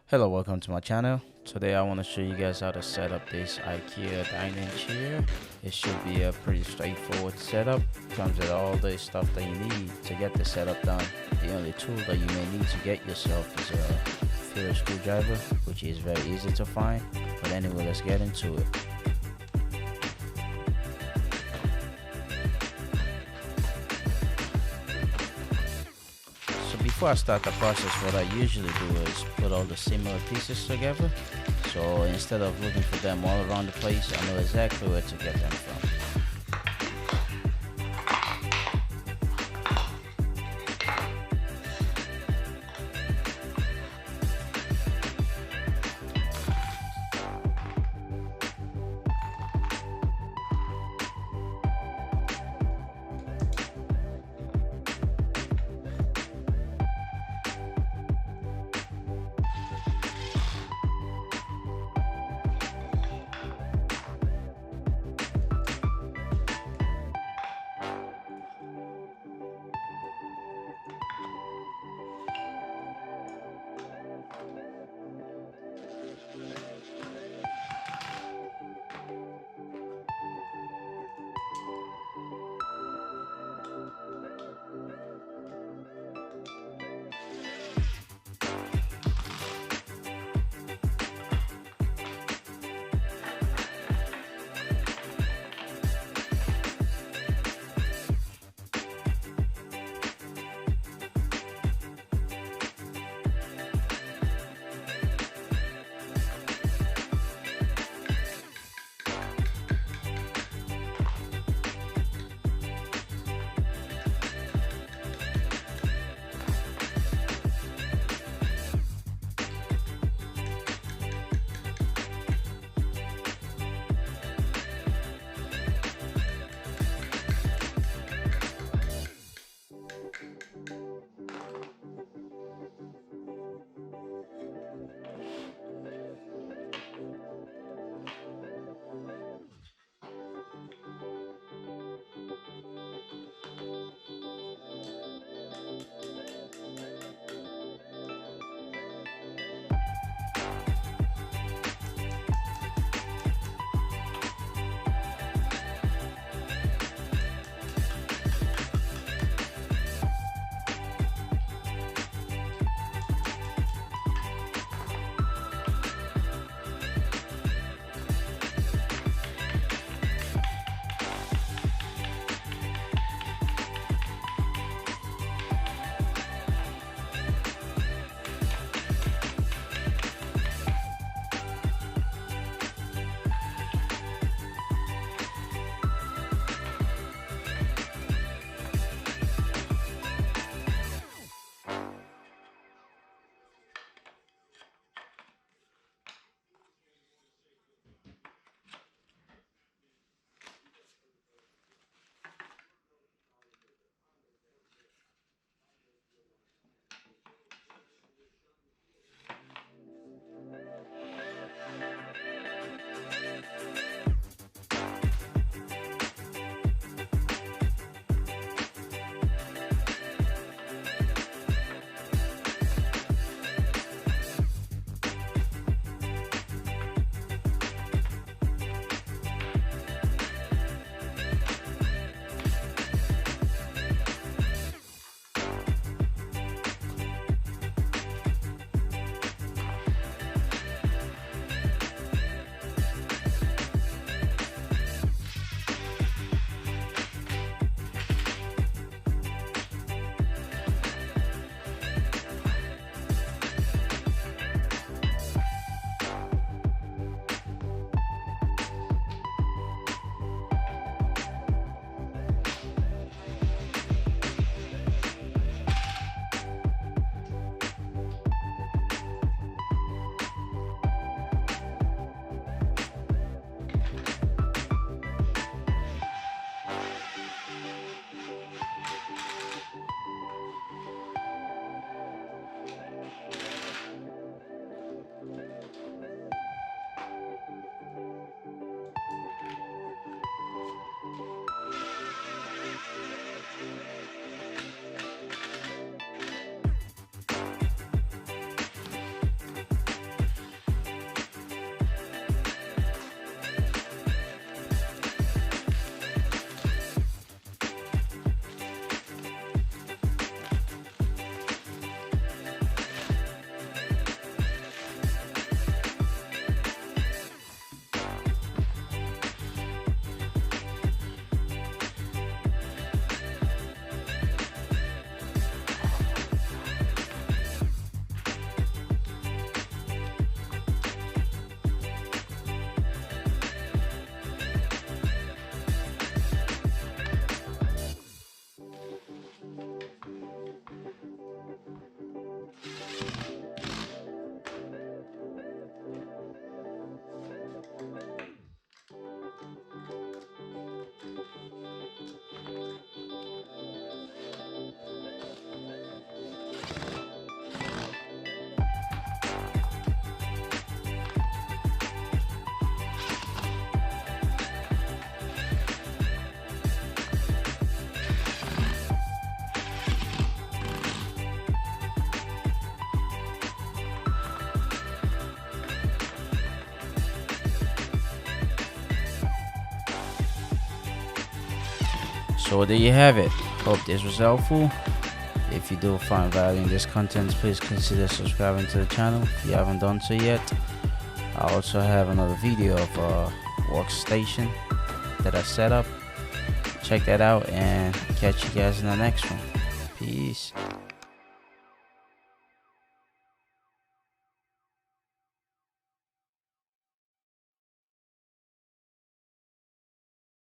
Hello, welcome to my channel. Today I want to show you guys how to set up this Ikea dining chair. It should be a pretty straightforward setup. Comes with all the stuff that you need to get the setup done. The only tool that you may need to get yourself is a Phillips screwdriver, which is very easy to find. But anyway, let's get into it. So before I start the process, what I usually do is put all the similar pieces together. So instead of looking for them all around the place, I know exactly where to get them from. So there you have it. Hope this was helpful. If you do find value in this content, please consider subscribing to the channel if you haven't done so yet. I also have another video of a workstation that I set up. Check that out and catch you guys in the next one. Peace.